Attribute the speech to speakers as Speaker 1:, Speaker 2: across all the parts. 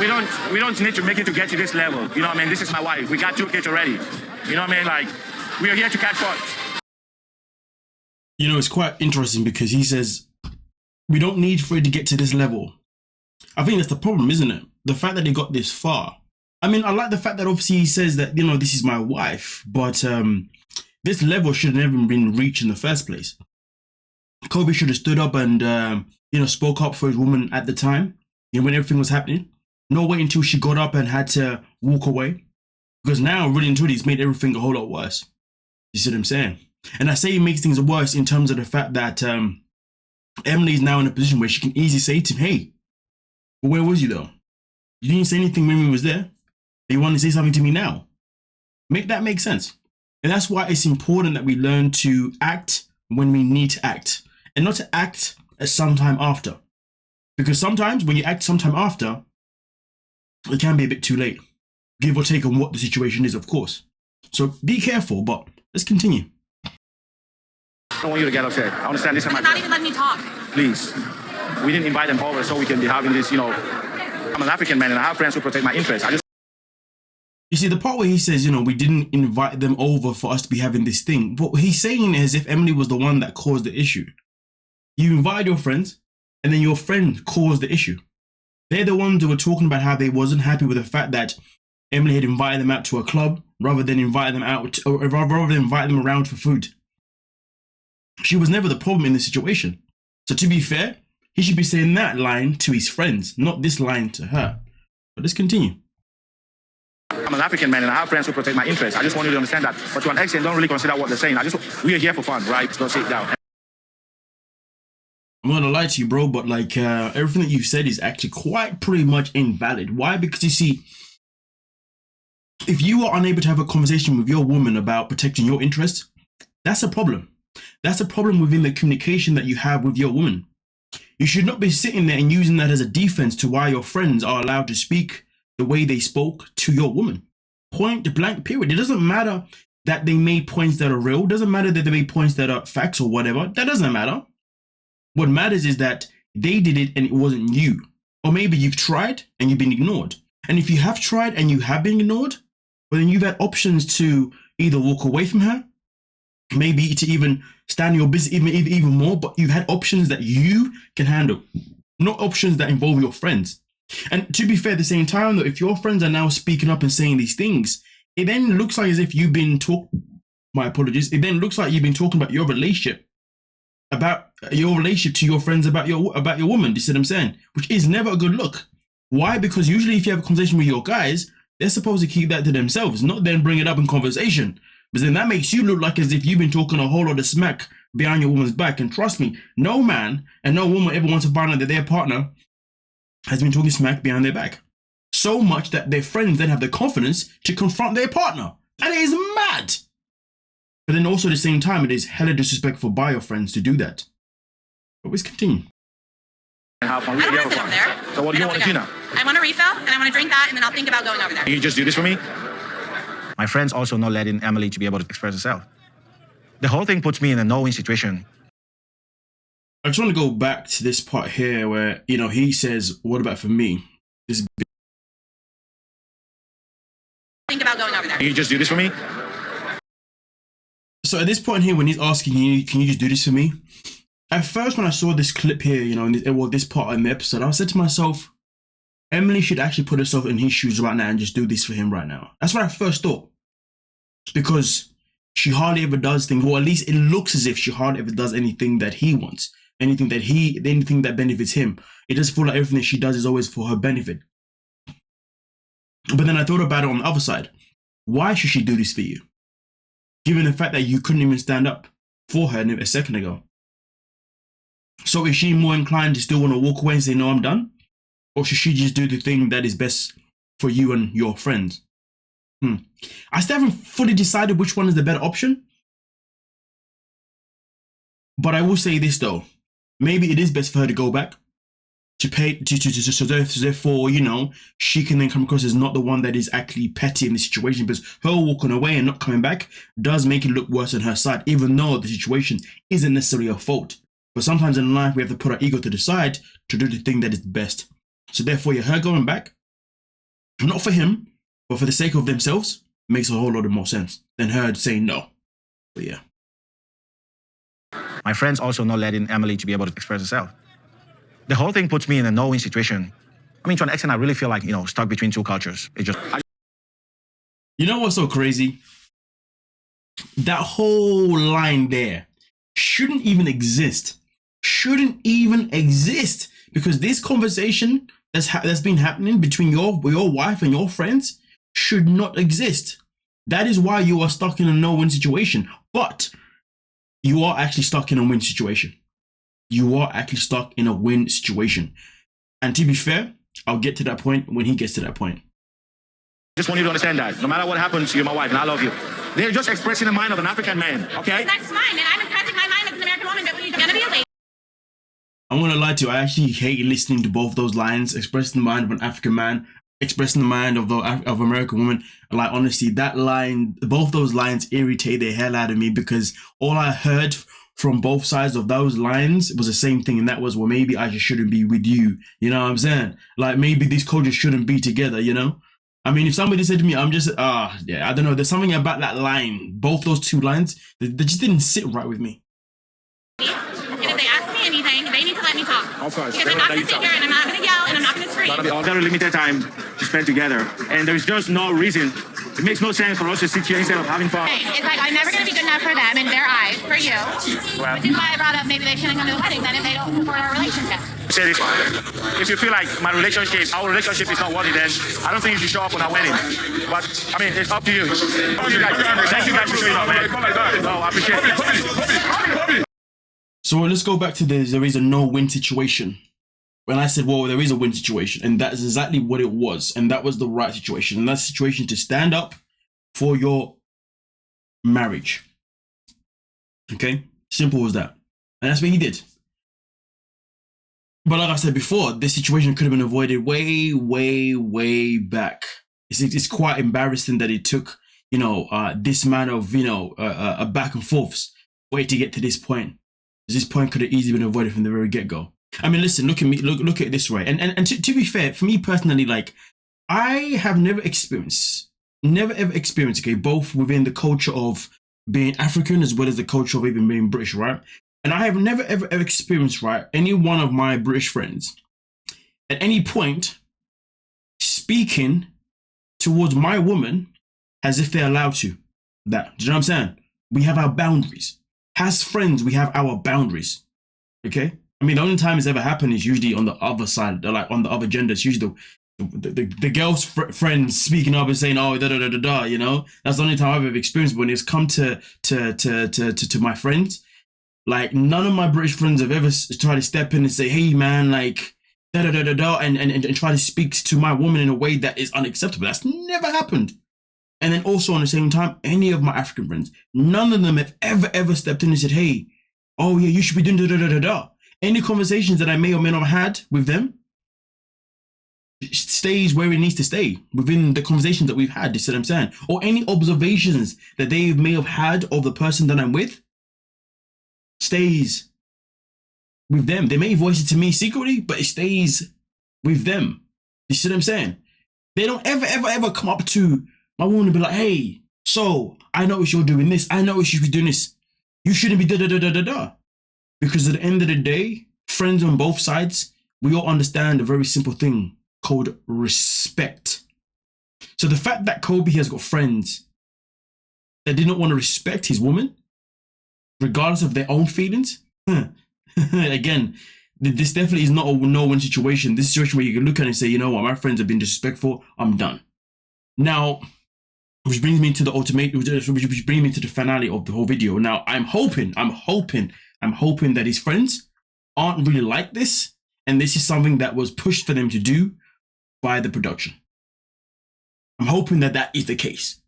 Speaker 1: we don't need to make it to get to this level. You know what I mean? This is my wife. We got 2 kids already. You know what I mean? Like, we are here to catch fun.
Speaker 2: You know, it's quite interesting because he says, we don't need for it to get to this level. I think that's the problem, isn't it? The fact that they got this far. I mean, I like the fact that obviously he says that, you know, this is my wife, but this level should have never been reached in the first place. Kobe should have stood up and, you know, spoke up for his woman at the time, you know, when everything was happening. No wait until she got up and had to walk away. Because now, really and truly, it's made everything a whole lot worse. You see what I'm saying? And I say it makes things worse in terms of the fact that Emily is now in a position where she can easily say to him, hey, where was you though? You didn't say anything when we was there. You want to say something to me now? Make that make sense. And that's why it's important that we learn to act when we need to act. And not to act at some time after. Because sometimes when you act sometime after, it can be a bit too late. Give or take on what the situation is, of course. So be careful, but let's continue.
Speaker 1: I don't want you to get upset. I understand this is my
Speaker 3: not even letting me talk.
Speaker 1: Please. We didn't invite them over so we can be having this, you know. I'm an African man and I have friends who protect my interests.
Speaker 2: You see, the part where he says, you know, we didn't invite them over for us to be having this thing. What he's saying is as if Emily was the one that caused the issue. You invited your friends, and then your friend caused the issue. They're the ones who were talking about how they wasn't happy with the fact that Emily had invited them out to a club rather than invite them out, or rather than invite them around for food. She was never the problem in the situation. So to be fair, he should be saying that line to his friends, not this line to her. But let's continue.
Speaker 1: I'm an African man and I have friends who protect my interests. I just want you to understand that. But to an extent, don't really consider what they're saying. We are here for fun, right? So sit down.
Speaker 2: I'm not gonna lie to you, bro, but like everything that you've said is actually quite pretty much invalid. Why? Because you see, if you are unable to have a conversation with your woman about protecting your interests, that's a problem. That's a problem within the communication that you have with your woman. You should not be sitting there and using that as a defense to why your friends are allowed to speak the way they spoke to your woman. Point blank, period. It doesn't matter that they made points that are real. It doesn't matter that they made points that are facts or whatever. That doesn't matter. What matters is that they did it and it wasn't you. Or maybe you've tried and you've been ignored. And if you have tried and you have been ignored, well, then you've had options to either walk away from her, maybe to even stand your business even more, but you've had options that you can handle, not options that involve your friends. And to be fair, at the same time, though, if your friends are now speaking up and saying these things, it then looks like as if you've been my apologies, it then looks like you've been talking about your relationship to your friends about your woman. You see what I'm saying? Which is never a good look. Why? Because usually if you have a conversation with your guys, they're supposed to keep that to themselves, not then bring it up in conversation. But then that makes you look like as if you've been talking a whole lot of smack behind your woman's back. And trust me, no man and no woman ever wants to find out that their partner has been talking smack behind their back. So much that their friends then have the confidence to confront their partner. And it is mad. But then also at the same time, it is hella disrespectful by your friends to do that. But let's continue.
Speaker 1: I don't
Speaker 3: want to sit over there.
Speaker 1: So what do you want to do now?
Speaker 3: I want a refill, and I want to drink that, and then I'll think about going over there.
Speaker 1: Can you just do this for me? My friend's also not letting Emily to be able to express herself. The whole thing puts me in a no-win situation.
Speaker 2: I just want to go back to this part here where, you know, he says, what about for me?
Speaker 3: Think about going over there.
Speaker 1: Can you just do this for me?
Speaker 2: So at this point here, when he's asking you, can you just do this for me? At first, when I saw this clip here, you know, this part in the episode, I said to myself, Emily should actually put herself in his shoes right now and just do this for him right now. That's what I first thought. Because she hardly ever does things, or at least it looks as if she hardly ever does anything that he wants. Anything that benefits him. It does feel like everything that she does is always for her benefit. But then I thought about it on the other side. Why should she do this for you? Given the fact that you couldn't even stand up for her a second ago. So is she more inclined to still want to walk away and say, no, I'm done? Or should she just do the thing that is best for you and your friends? I still haven't fully decided which one is the better option. But I will say this though. Maybe it is best for her to go back to pay so therefore, you know, she can then come across as not the one that is actually petty in the situation, because her walking away and not coming back does make it look worse on her side, even though the situation isn't necessarily her fault. But sometimes in life we have to put our ego to the side to do the thing that is best. So therefore, her going back not for him, but for the sake of themselves, makes a whole lot of more sense than her saying no. But yeah.
Speaker 1: My friends also not letting Emily to be able to express herself. The whole thing puts me in a no-win situation. I mean, to an extent, I really feel like, stuck between two cultures.
Speaker 2: You know what's so crazy? That whole line there shouldn't even exist. Shouldn't even exist, because this conversation that's been happening between your wife and your friends should not exist. That is why you are stuck in a no-win situation. But you are actually stuck in a win situation. You are actually stuck in a win situation. And to be fair, I'll get to that point when he gets to that point.
Speaker 1: Just want you to understand that no matter what happens, you're my wife and I love you. They're just expressing the mind of an African man, okay?
Speaker 3: That's fine, and I'm expressing my mind as an American woman, but when you're gonna be a lady.
Speaker 2: I'm gonna lie to you, I actually hate listening to both those lines, expressing the mind of an African man, expressing the mind of American woman. Like, honestly, that line, both those lines irritate the hell out of me, because all I heard from both sides of those lines was the same thing, and that was, well, maybe I just shouldn't be with you. You know what I'm saying? Like, maybe these cultures shouldn't be together, you know? I mean, if somebody said to me, I'm just, yeah, I don't know, there's something about that line, both those two lines, they just didn't sit right with me.
Speaker 3: And if they ask me anything, they need to let me talk.
Speaker 1: Of course.
Speaker 3: Because I'm not gonna sit here and I'm not gonna yell and I'm not gonna scream.
Speaker 1: We all got a limited time to spend together, and there's just no reason. It makes no sense for us to sit here instead of having fun.
Speaker 3: It's like I'm never gonna be good enough for them in their eyes, for you.
Speaker 1: Well,
Speaker 3: Which is why I brought up maybe they shouldn't come to the wedding then if they don't support our relationship.
Speaker 1: say this: if you feel like our relationship is not worthy, then I don't think you should show up on our wedding. But I mean, it's up to you. Thank you guys for showing up, man. No, I appreciate it.
Speaker 2: So let's go back to there is a no-win situation. When I said, well, there is a win situation, and that's exactly what it was, and that was the right situation, and that's the situation to stand up for your marriage. Okay? Simple as that. And that's what he did. But like I said before, this situation could have been avoided way, way, way back. It's quite embarrassing that it took, this amount of, a back and forths way to get to this point. This point could have easily been avoided from the very get-go. I mean, listen, look at me, look at it this way. And to be fair, for me personally, like, I have never ever experienced, okay, both within the culture of being African as well as the culture of even being British, right? And I have never ever experienced, right, any one of my British friends at any point speaking towards my woman as if they're allowed to. That, do you know what I'm saying? We have our boundaries. As friends, we have our boundaries. Okay? I mean, the only time it's ever happened is usually on the other side, like on the other gender. It's usually the girl's friends speaking up and saying, "Oh, da da da da da." You know, that's the only time I've ever experienced. But when it's come to my friends, like, none of my British friends have ever tried to step in and say, "Hey, man, like da da da da da," and try to speak to my woman in a way that is unacceptable. That's never happened. And then also on the same time, any of my African friends, none of them have ever stepped in and said, "Hey, oh yeah, you should be doing da da da da da." Any conversations that I may or may not have had with them stays where it needs to stay within the conversations that we've had. You see what I'm saying? Or any observations that they may have had of the person that I'm with stays with them. They may voice it to me secretly, but it stays with them. You see what I'm saying? They don't ever come up to my woman and be like, "Hey, so I notice you're doing this. I notice you should be doing this. You shouldn't be da da da da da da." Because at the end of the day, friends on both sides, we all understand a very simple thing called respect. So the fact that Kobe has got friends that did not want to respect his woman, regardless of their own feelings, again, this definitely is not a no-win situation. This situation where you can look at it and say, "You know what, my friends have been disrespectful, I'm done." Now, which brings me to which brings me to the finale of the whole video. Now, I'm hoping that his friends aren't really like this, and this is something that was pushed for them to do by the production. I'm hoping that is the case,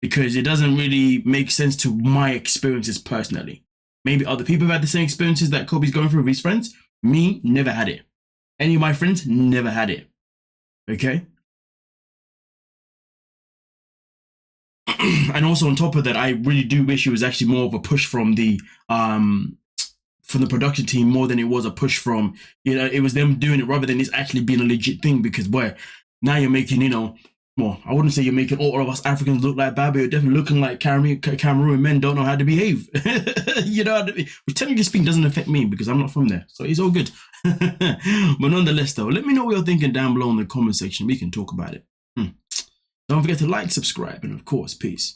Speaker 2: because it doesn't really make sense to my experiences personally. Maybe other people have had the same experiences that Kobe's going through with his friends. Me, never had it. Any of my friends, never had it. Okay? And also on top of that, I really do wish it was actually more of a push from the production team more than it was a push from, it was them doing it rather than it's actually being a legit thing, because boy, now you're making, well, I wouldn't say you're making all of us Africans look like bad, but you're definitely looking like Cameroon men don't know how to behave. You know what I mean? Which technically speaking doesn't affect me because I'm not from there. So it's all good. But nonetheless, though, let me know what you're thinking down below in the comment section. We can talk about it. Don't forget to like, subscribe, and of course, peace.